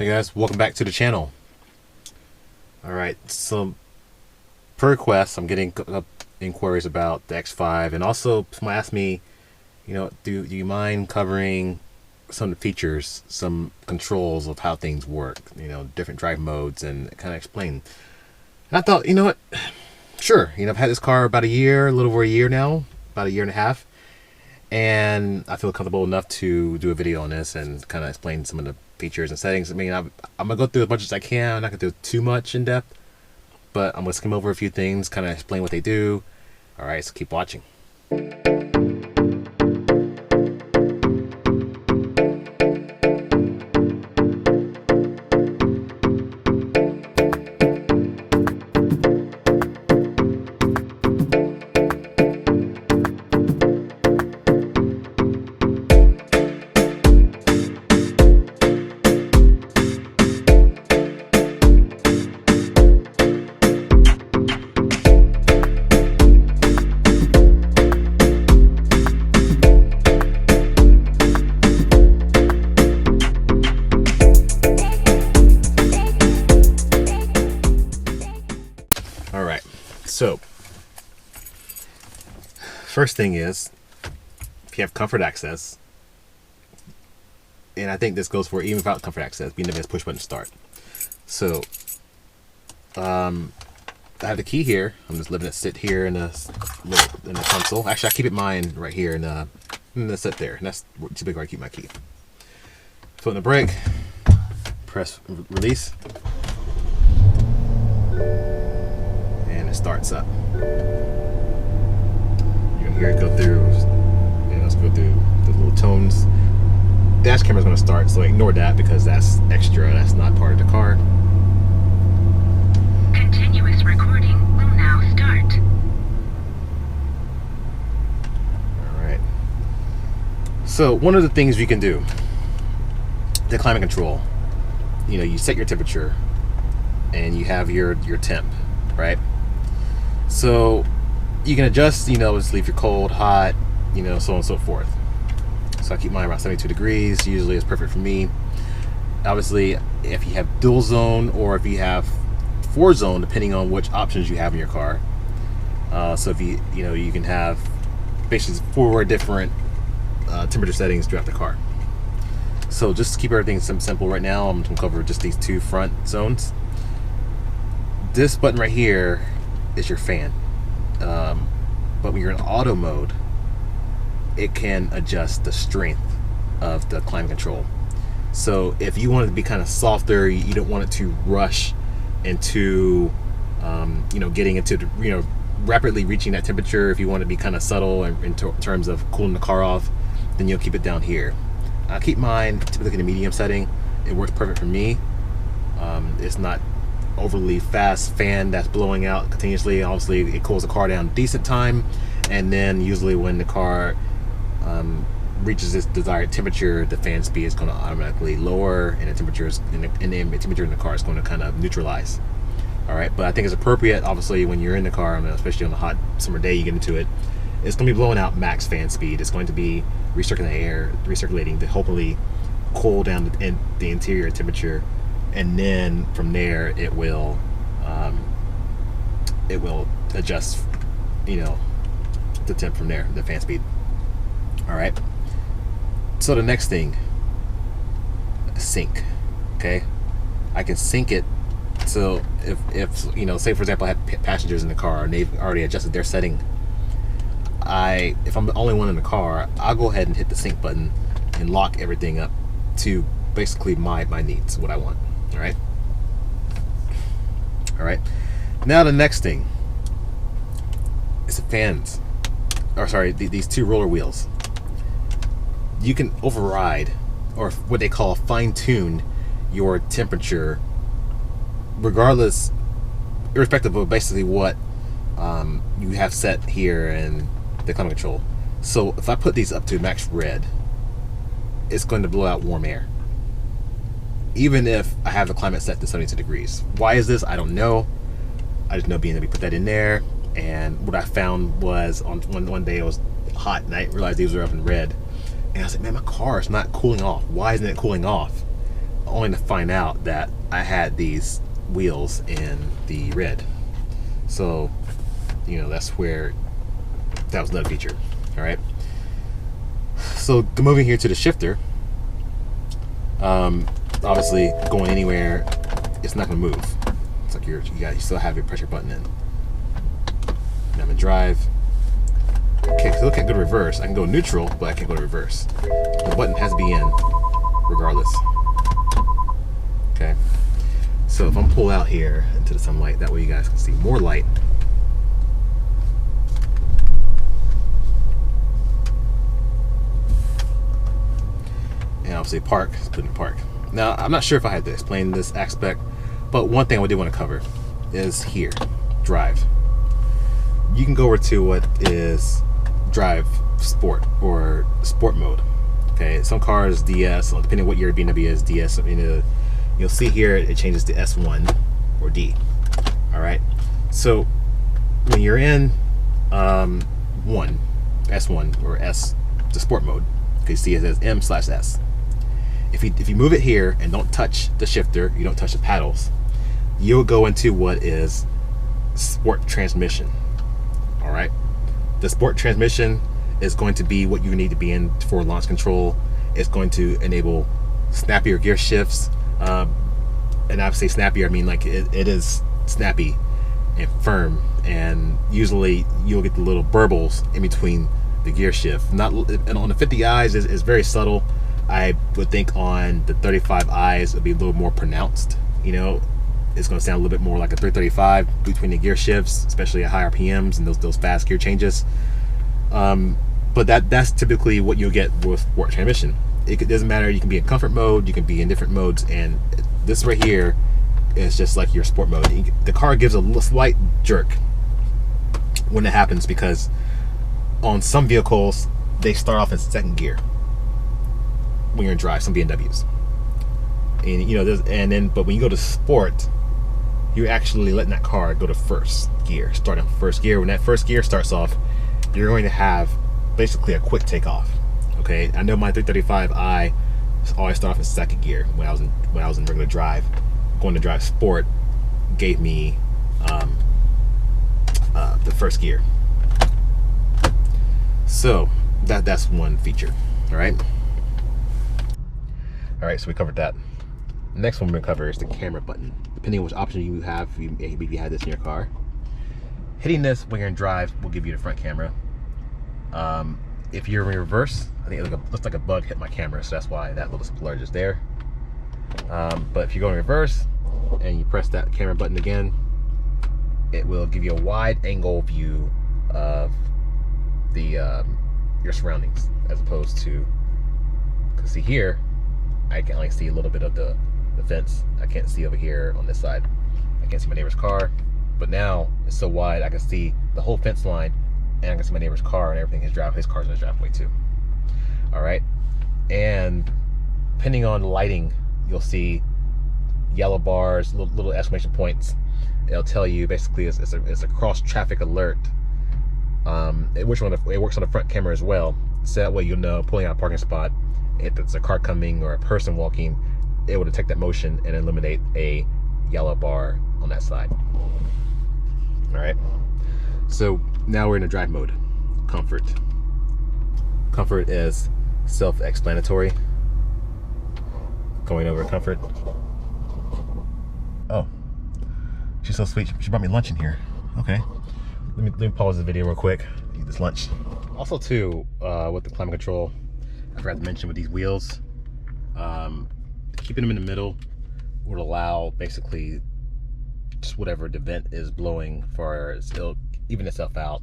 Hey guys, welcome back to the channel. Alright, so per request, I'm getting inquiries about the X5, and also someone asked me, do you mind covering some of the features, some controls of how things work, different drive modes, and kind of explain. And I thought, what, sure, I've had this car about a year, a little over a year now, about a year and a half, and I feel comfortable enough to do a video on this and kind of explain some of the features and settings. I mean, I'm gonna go through as much as I can. I'm not gonna do too much in depth, but I'm gonna skim over a few things, kind of explain what they do. All right, so keep watching. Alright, so first thing is, if you have comfort access, and I think this goes for even without comfort access, being able to push button start. So I have the key here. I'm just letting it sit here in the console. Actually, I keep it mine right here in the sit there, and that's typically where I keep my key. Foot on the brake, press release. Starts up. You're gonna hear it go through, let's go through the little tones. Dash camera's gonna start, so ignore that because that's extra, that's not part of the car. Continuous recording will now start. Alright. So one of the things you can do, the climate control, you set your temperature and you have your temp, right? So you can adjust, just leave your cold, hot, so on and so forth. So I keep mine around 72 degrees. Usually it's perfect for me. Obviously, if you have dual zone or if you have 4 zone, depending on which options you have in your car. So if you can have basically 4 different temperature settings throughout the car. So just to keep everything simple right now, I'm going to cover just these 2 front zones. This button right here is your fan, but when you're in auto mode, it can adjust the strength of the climate control. So if you want it to be kind of softer, you don't want it to rush into getting into the, rapidly reaching that temperature. If you want to be kind of subtle in terms of cooling the car off, then you'll keep it down here. I keep mine typically in the medium setting. It works perfect for me. It's not overly fast fan that's blowing out continuously. Obviously it cools the car down decent time, and then usually when the car reaches its desired temperature, the fan speed is going to automatically lower, and the temperature in the car is going to kind of neutralize. All right, but I think it's appropriate, obviously, when you're in the car, especially on a hot summer day, you get into it, it's going to be blowing out max fan speed. It's going to be recirculating to hopefully cool down the interior temperature, and then from there it will adjust the temp from there, the fan speed. All right, so the next thing, sync. Okay, I can sync it. So if say for example I have passengers in the car and they've already adjusted their setting, if I'm the only one in the car, I'll go ahead and hit the sync button and lock everything up to basically my needs, what I want. All right. Now the next thing is the fans, or sorry, these 2 roller wheels. You can override, or what they call fine-tune, your temperature, irrespective of basically what you have set here in the climate control. So if I put these up to max red, it's going to blow out warm air, even if I have the climate set to 72 degrees. Why is this? I don't know. I just know BMW put that in there, and what I found was on one day it was hot and I realized these were up in red, and I was like, man, my car is not cooling off. Why isn't it cooling off? only to find out that I had these wheels in the red. So, you know, that's where that was another feature. All right. So moving here to the shifter, obviously going anywhere, it's not going to move. It's like you still have your pressure button in. Now I'm in drive. Okay, so I can't go to reverse. I can go neutral, but I can't go to reverse. The button has to be in regardless. Okay. So if I'm pull out here into the sunlight, that way you guys can see more light. And obviously park, put in park. Now, I'm not sure if I had to explain this aspect, but one thing I do want to cover is here, drive. You can go over to what is drive sport or sport mode. Okay, some cars DS, depending on what your BMW is, DS. You'll see here it changes to S1 or D. All right, so when you're in S1 or S, the sport mode, you can see it says M/S. If you move it here and don't touch the shifter, you don't touch the paddles, you'll go into what is sport transmission. All right, the sport transmission is going to be what you need to be in for launch control. It's going to enable snappier gear shifts, and I say snappier, I mean like it is snappy and firm, and usually you'll get the little burbles in between the gear shift. Not, and on the 50i's is very subtle. I would think on the 35i's it'll be a little more pronounced. You know, it's going to sound a little bit more like a 335 between the gear shifts, especially at high RPMs and those fast gear changes. But that's typically what you'll get with sport transmission. It doesn't matter. You can be in comfort mode, you can be in different modes, and this right here is just like your sport mode. The car gives a slight jerk when it happens because on some vehicles they start off in second gear when you're in drive, some BMWs, and you know, but when you go to sport, you're actually letting that car go to first gear, starting first gear. When that first gear starts off, you're going to have basically a quick takeoff. Okay, I know my 335i always start off in second gear when I was in regular drive. Going to drive sport gave me the first gear. So that's one feature. All right. All right, so we covered that. Next one we're gonna cover is the camera button. Depending on which option you have, if you had this in your car, hitting this when you're in drive will give you the front camera. If you're in reverse, I think it looks like a bug hit my camera, so that's why that little splurge is there. But if you go in reverse and you press that camera button again, it will give you a wide angle view of the your surroundings, as opposed to, because see here, I can only see a little bit of the fence. I can't see over here on this side. I can't see my neighbor's car, but now it's so wide I can see the whole fence line, and I can see my neighbor's car and everything. His car's in his driveway too. All right, and depending on the lighting, you'll see yellow bars, little exclamation points. It'll tell you basically it's a cross traffic alert. It works on the front camera as well, so that way you'll know pulling out a parking spot, if it's a car coming or a person walking, it will detect that motion and eliminate a yellow bar on that side. All right, so now we're in a drive mode. Comfort is self-explanatory. Going over comfort. Oh, she's so sweet. She brought me lunch in here. Okay, let me pause the video real quick. Eat this lunch. Also too, with the climate control, I forgot to mention with these wheels, keeping them in the middle would allow basically just whatever the vent is blowing for, it'll even itself out.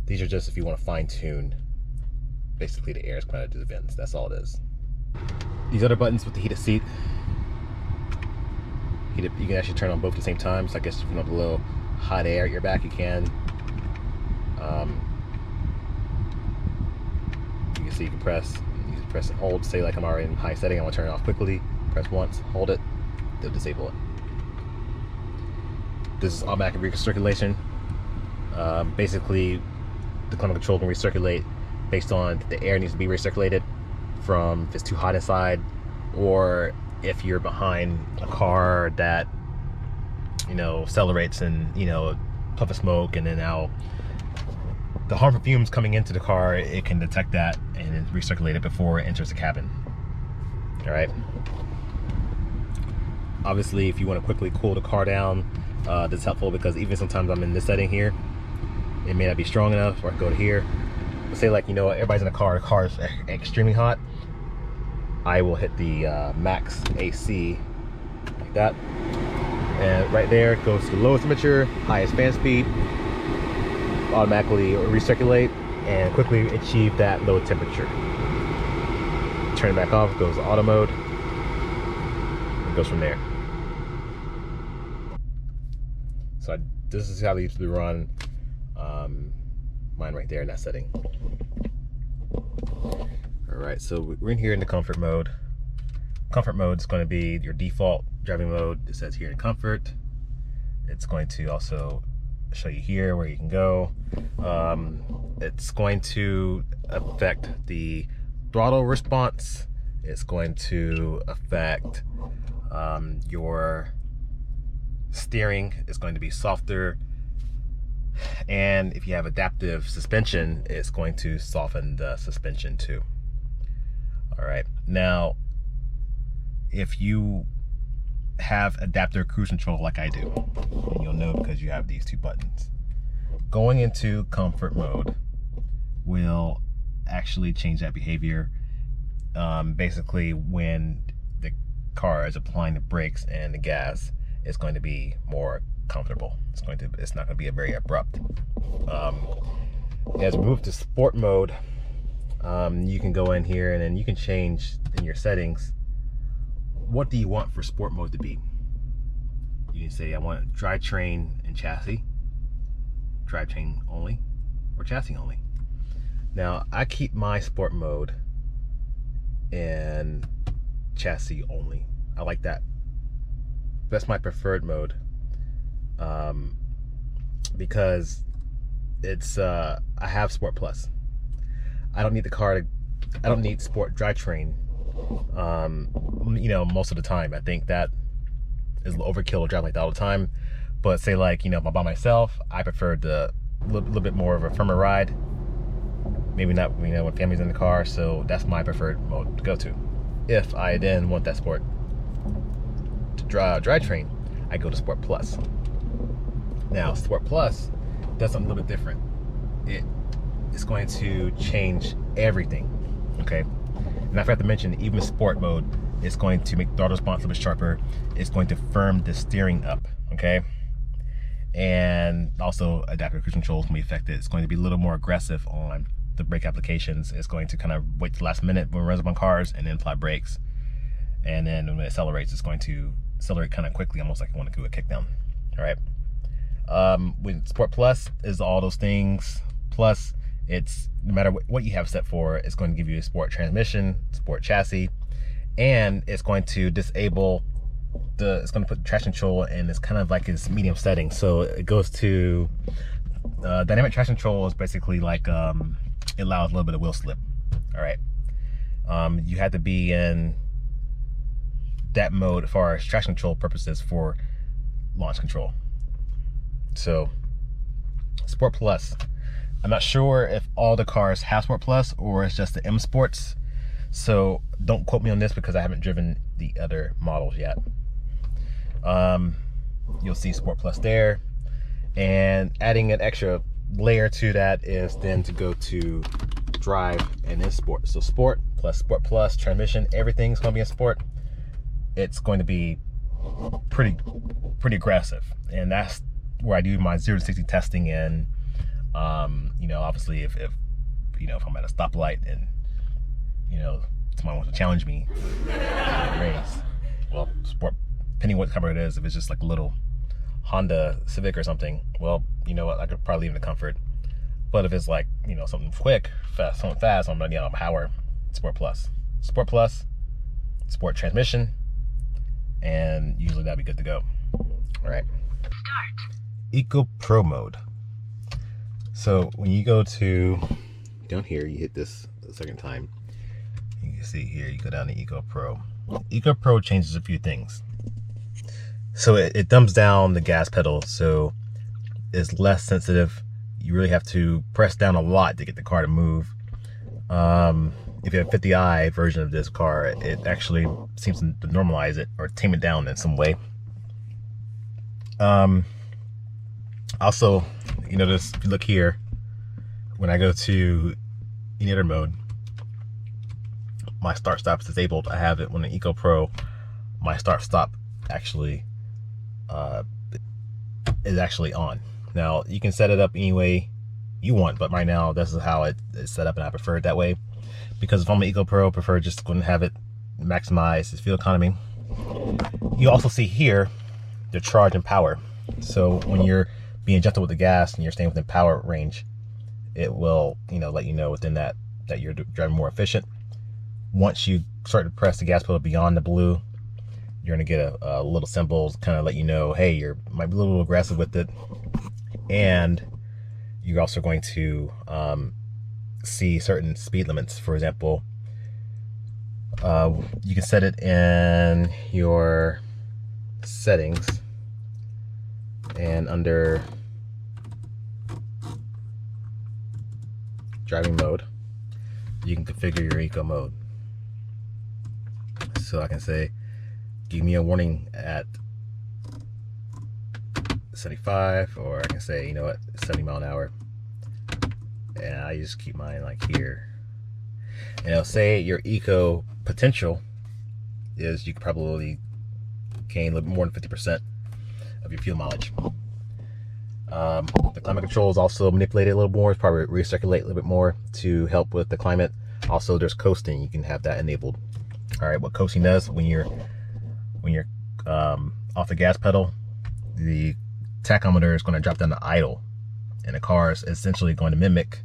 These are just if you want to fine tune basically the air is coming out of the vents. That's all it is. These other buttons with the heated seat, you can actually turn on both at the same time. So I guess if you want a little hot air at your back, you can. You can see you can press and hold. Say like I'm already in high setting, I want to turn it off quickly. Press once, hold it, they'll disable it. This is automatic recirculation. Basically, the climate control can recirculate based on the air needs to be recirculated from if it's too hot inside, or if you're behind a car that, you know, accelerates and, you know, a puff of smoke, and then now the harmful fumes coming into the car, it can detect that and recirculate it before it enters the cabin. All right. Obviously, if you want to quickly cool the car down, this is helpful, because even sometimes I'm in this setting here, it may not be strong enough, or I go to here. But say, like, you know, everybody's in the car is extremely hot, I will hit the max AC like that, and right there it goes to the lowest temperature, highest fan speed, automatically recirculate and quickly achieve that low temperature. Turn it back off, goes to auto mode, and goes from there. So this is how they usually run mine right there in that setting. All right, so we're in here in the comfort mode. Comfort mode is going to be your default driving mode. It says here in comfort. It's going to also show you here where you can go. It's going to affect the throttle response. It's going to affect your steering. It's going to be softer, and if you have adaptive suspension, it's going to soften the suspension too. All right, now if you have adaptive cruise control like I do, and you'll know because you have these two buttons, going into comfort mode will actually change that behavior. Basically, when the car is applying the brakes and the gas, it's going to be more comfortable. It's not going to be a very abrupt. As we move to sport mode, you can go in here and then you can change in your settings, what do you want for sport mode to be? You can say, I want drivetrain and chassis, drivetrain only, or chassis only. Now, I keep my sport mode in chassis only. I like that. That's my preferred mode, because it's I have Sport Plus. I don't need the car to, I don't need sport drivetrain, you know, most of the time. I think that is overkill to drive like that all the time. But say, like, you know, if I'm by myself, I prefer the little bit more of a firmer ride. Maybe not, you know, when family's in the car. So that's my preferred mode to go to. If I then want that sport drivetrain, I go to Sport Plus. Now, Sport Plus does something a little bit different. It's going to change everything, okay? And I forgot to mention, even sport mode, it's going to make throttle response a bit sharper. It's going to firm the steering up, okay? And also adaptive cruise control can be affected. It's going to be a little more aggressive on the brake applications. It's going to kind of wait the last minute when it runs up on cars and then apply brakes. And then when it accelerates, it's going to accelerate kind of quickly, almost like you want to do a kick down. All right. With Sport Plus is all those things. Plus, it's no matter what you have set for, it's going to give you a sport transmission, sport chassis, and it's going to disable it's going to put traction control in this kind of like its medium setting. So it goes to dynamic traction control is basically like it allows a little bit of wheel slip. All right. You have to be in that mode as far as traction control purposes for launch control. So Sport Plus, I'm not sure if all the cars have Sport Plus or it's just the M Sports. So don't quote me on this because I haven't driven the other models yet. You'll see Sport Plus there, and adding an extra layer to that is then to go to drive and then sport. So Sport plus Sport Plus, transmission, everything's going to be in sport. It's going to be pretty aggressive, and that's where I do my 0 to 60 testing in. You know, obviously if you know, if I'm at a stoplight and, you know, someone wants to challenge me race, well, sport, depending what color it is, if it's just like a little Honda Civic or something, well, you know what, I could probably leave in the comfort. But if it's like, you know, something quick, something fast, I'm running out of power, Sport Plus. Sport Plus, sport transmission, and usually that'll be good to go. All right. Start. Eco Pro mode. So when you go to down here, you hit this the second time. You can see here, you go down to Eco Pro. Eco Pro changes a few things. So it dumbs down the gas pedal, so it's less sensitive. You really have to press down a lot to get the car to move. If you have a 50i version of this car, it actually seems to normalize it or tame it down in some way. Also, you notice, if you look here, when I go to any other mode, my start stop is disabled. I have it when the Eco Pro, my start stop actually is actually on. Now you can set it up any way you want, but right now this is how it is set up, and I prefer it that way because if I'm an Eco Pro, I prefer just going to have it maximize its fuel economy. You also see here the charge and power. So when you're being gentle with the gas and you're staying within power range, it will, let you know within that you're driving more efficient. Once you start to press the gas pedal beyond the blue, you're going to get a little symbol to kind of let you know, hey, you might be a little aggressive with it. And you're also going to see certain speed limits. For example, you can set it in your settings, and under driving mode, you can configure your eco mode. So I can say, give me a warning at 75, or I can say, 70 mile an hour. And I just keep mine like here. And it'll say your eco potential is you could probably gain a little more than 50% of your fuel mileage. The climate control is also manipulated a little more. It's probably recirculate a little bit more to help with the climate. Also, there's coasting. You can have that enabled. All right, what coasting does, when you're off the gas pedal, the tachometer is going to drop down to idle, and the car is essentially going to mimic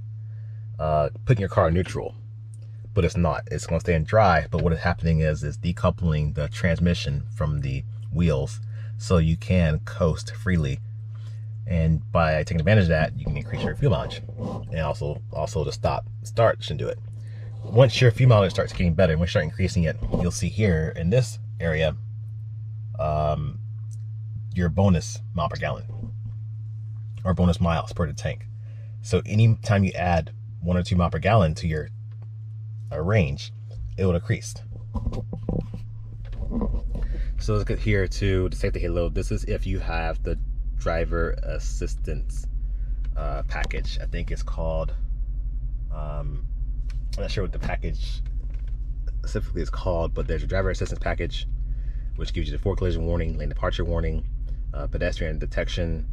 putting your car in neutral, but it's not. It's going to stay in dry, but what is happening is decoupling the transmission from the wheels, so you can coast freely. And by taking advantage of that, you can increase your fuel mileage. And also the start shouldn't do it. Once your fuel mileage starts getting better, and once you start increasing it, you'll see here in this area your bonus mile per gallon, or bonus miles per the tank. So anytime you add 1 or 2 miles per gallon to your range, it will decrease. So let's get here to the safety halo. This is if you have the driver assistance package. I think it's called, I'm not sure what the package specifically is called, but there's a driver assistance package which gives you the forward collision warning, lane departure warning, pedestrian detection,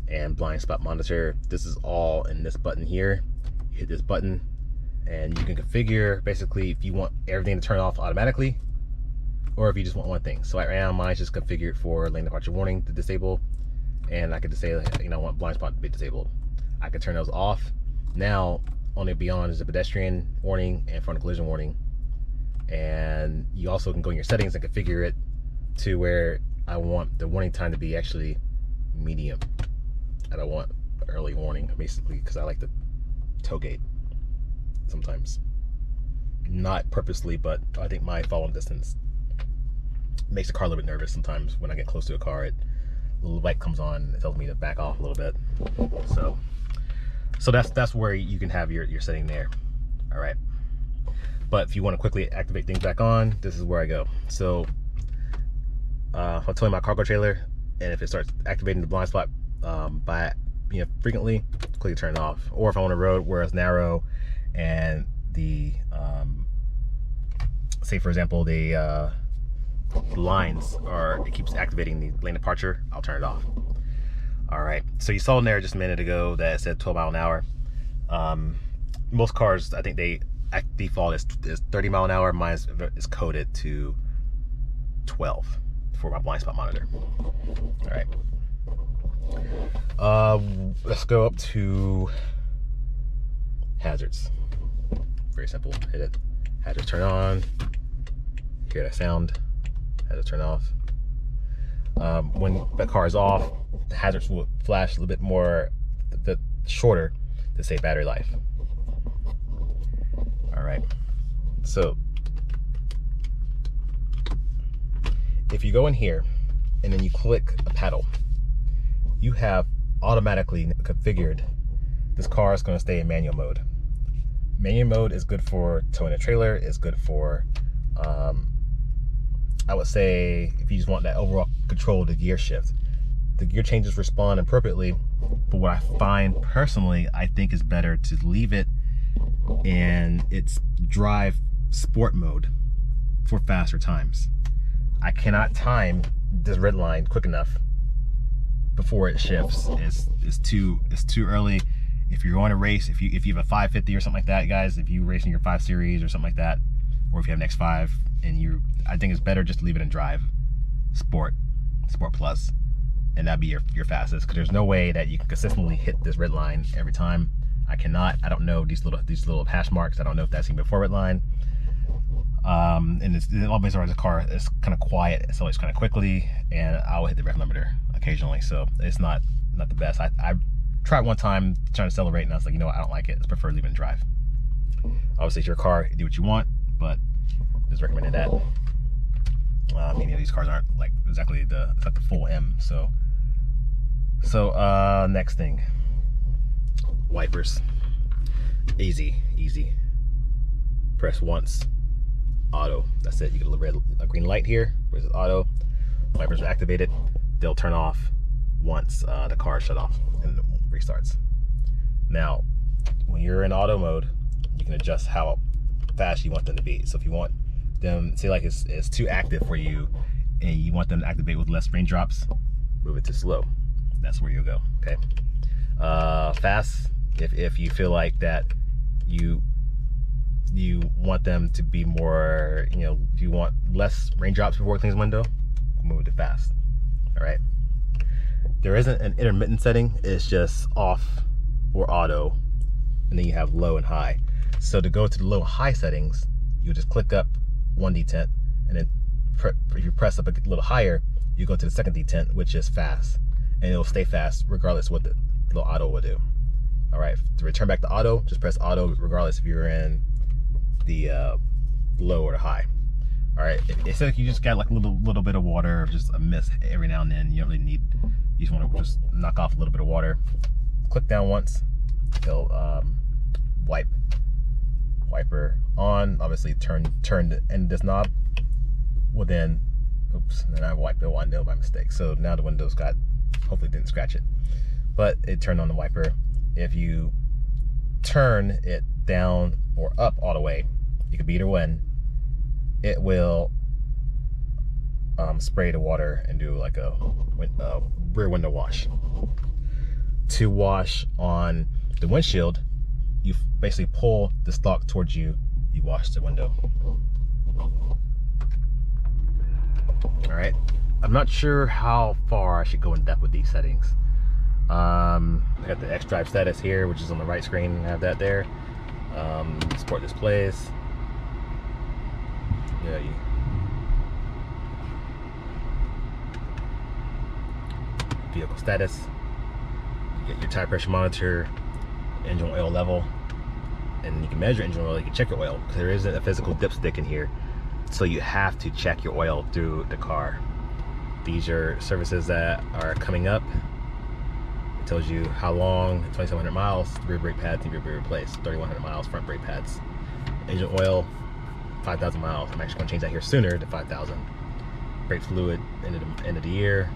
and blind spot monitor. This is all in this button here. You hit this button and you can configure basically if you want everything to turn off automatically, or if you just want one thing. So right now mine's just configured for lane departure warning to disable, and I could just say, I want blind spot to be disabled. I could turn those off. Now only beyond is the pedestrian warning and front collision warning. And you also can go in your settings and configure it to where I want the warning time to be actually medium. I don't want early warning, basically, because I like the tailgate sometimes. Not purposely, but I think my following distance makes the car a little bit nervous sometimes. When I get close to a car, a little light comes on, it tells me to back off a little bit. So that's where you can have your setting there. All right. But if you want to quickly activate things back on, this is where I go. So I'll tell you my cargo trailer, and if it starts activating the blind spot frequently, quickly turn it off. Or if I'm on a road where it's narrow and the say for example the lines it keeps activating the lane departure, I'll turn it off. All right, so you saw in there just a minute ago that it said 12 mile an hour. Most cars, I think they default is 30 mile an hour. Mine is coded to 12 for my blind spot monitor. All right, let's go up to hazards. Very simple. Hit it. Hazards turn on. Hear that sound. Hazards turn off. When the car is off, the hazards will flash a little bit more, the shorter, to say battery life. All right. So if you go in here and then you click a pedal, you have automatically configured this car is going to stay in manual mode. Manual mode is good for towing a trailer. It's good for, I would say, if you just want that overall control of the gear shift. The gear changes respond appropriately, but what I find personally, I think is better to leave it in its drive sport mode for faster times. I cannot time this red line quick enough before it shifts. It's too early. If you're going to race, if you have a 550 or something like that, guys, if you're racing your 5 Series or something like that, or if you have an X5 and I think it's better just to leave it in drive, sport plus, and that'd be your fastest, because there's no way that you can consistently hit this red line every time. I cannot. I don't know these little hash marks. I don't know if that's even before red line. And it's always the car is kind of quiet, it's always kind of quickly, and I will hit the rev limiter occasionally, so it's not the best. I tried one time trying to accelerate, and I was like, you know what, I don't like it. It's prefer leaving in drive. Obviously, it's your car, you do what you want, but just recommended that. Many of these cars aren't like exactly it's not the full M. So next thing, wipers. Easy. Press once, auto. That's it. You get a green light here. Where's it? Auto. Wipers are activated. They'll turn off once the car is shut off and restarts. Now, when you're in auto mode, you can adjust how fast you want them to be. So if you want them, say like it's too active for you and you want them to activate with less raindrops, move it to slow. That's where you'll go. Okay. Fast, if you feel like that you want them to be more, if you want less raindrops before cleans window, move it to fast. All right. There isn't an intermittent setting. It's just off or auto, and then you have low and high. So to go to the low and high settings, you just click up one detent, and then if you press up a little higher, you go to the second detent, which is fast, and it'll stay fast regardless of what the little auto will do. All right, to return back to auto, just press auto regardless if you're in the low or the high. All right, it's like you just got like a little bit of water, just a mist every now and then. You don't really need. You just want to just knock off a little bit of water. Click down once. It'll wiper on. Obviously, turn the end of this knob. Well then, oops, and then I wiped the window by mistake. So now the window's got. Hopefully, didn't scratch it, but it turned on the wiper. If you turn it down or up all the way, you could be either one. It will spray the water and do like a rear window wash. To wash on the windshield, you basically pull the stalk towards you, you wash the window. All right, I'm not sure how far I should go in depth with these settings. I got the X drive status here, which is on the right screen. I have that there. Sport displays. Yeah, vehicle status. You get your tire pressure monitor, engine oil level, and you can measure engine oil. You can check your oil because there isn't a physical dipstick in here, so you have to check your oil through the car. These are services that are coming up. It tells you how long, 2,700 miles, rear brake pads need to be replaced, 3,100 miles, front brake pads. Engine oil, 5,000 miles. I'm actually going to change that here sooner to 5,000. Brake fluid, end of the year.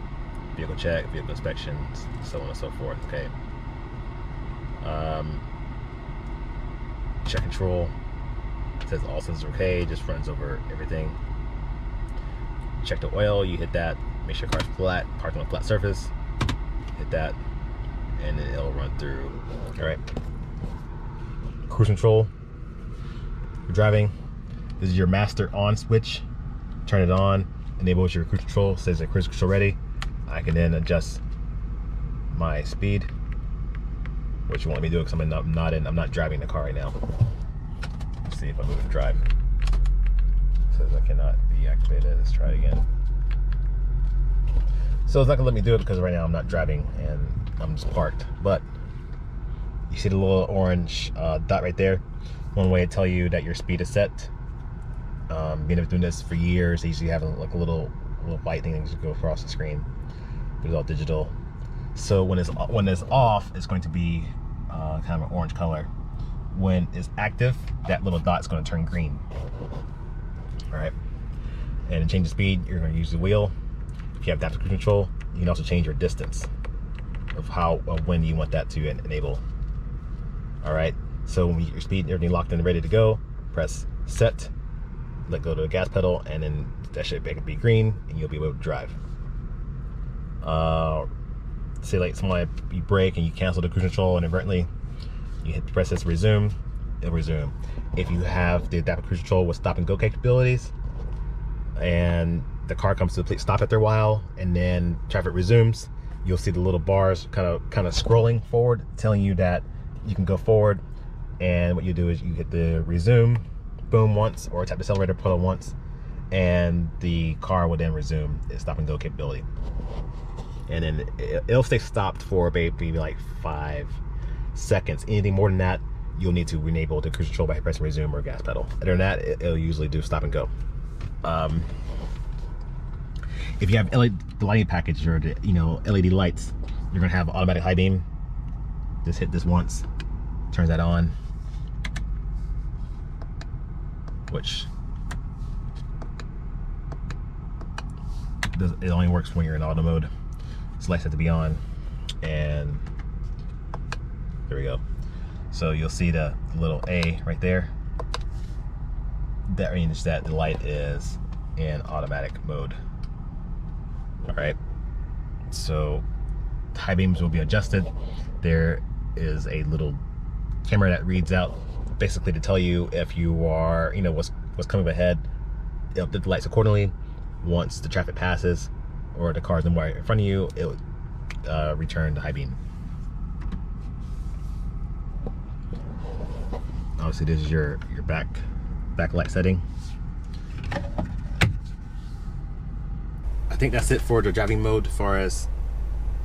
Vehicle check, vehicle inspections, so on and so forth. Okay. Check control. It says all sensors are okay, just runs over everything. Check the oil, you hit that, make sure your car's flat, parked on a flat surface. Hit that, and then it'll run through. All right. Cruise control. You're driving. This is your master on switch. Turn it on, enables your cruise control, says that cruise control ready. I can then adjust my speed, which you want me to do because I'm not driving the car right now. Let's see if I move to drive. It says I cannot be activated. Let's try it again. So it's not gonna let me do it because right now I'm not driving and I'm just parked. But you see the little orange dot right there. One way to tell you that your speed is set. BMW doing this for years. They usually have like a little little white thing that just go across the screen. But it's all digital. So when it's off, it's going to be kind of an orange color. When it's active, that little dot's going to turn green. All right. And to change the speed, you're going to use the wheel. If you have adaptive cruise control, you can also change your distance of when you want that to enable. All right. So when your speed and everything locked in and ready to go, press set, let go to the gas pedal, and then that should be green, and you'll be able to drive. Say like you brake and you cancel the cruise control inadvertently, you press this resume, it'll resume. If you have the adaptive cruise control with stop and go capabilities, and the car comes to a complete stop after a while, and then traffic resumes, you'll see the little bars kind of scrolling forward, telling you that you can go forward. And what you do is you hit the resume, boom, once, or tap the accelerator pedal once, and the car will then resume its stop and go capability. And then it'll stay stopped for maybe like 5 seconds. Anything more than that, you'll need to enable the cruise control by pressing resume or gas pedal. Other than that, it'll usually do stop and go. If you have the lighting package or the LED lights, you're gonna have automatic high beam. Just hit this once, turns that on, which it only works when you're in auto mode. Select it to be on, and there we go. So you'll see the little A right there. That means that the light is in automatic mode. All right. So high beams will be adjusted. There is a little camera that reads out basically to tell you if you are, what's coming ahead. It'll dip the lights accordingly. Once the traffic passes or the car's in front of you, it will return the high beam. Obviously, this is your backlight setting. I think that's it for the driving mode. As far as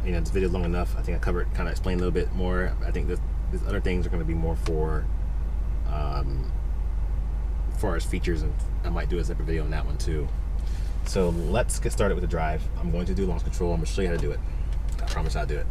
this video is long enough. I think I covered, kind of explained a little bit more. I think these other things are going to be more for as far as features, and I might do a separate video on that one too. So let's get started with the drive. I'm going to do launch control. I'm going to show you how to do it. I promise I'll do it.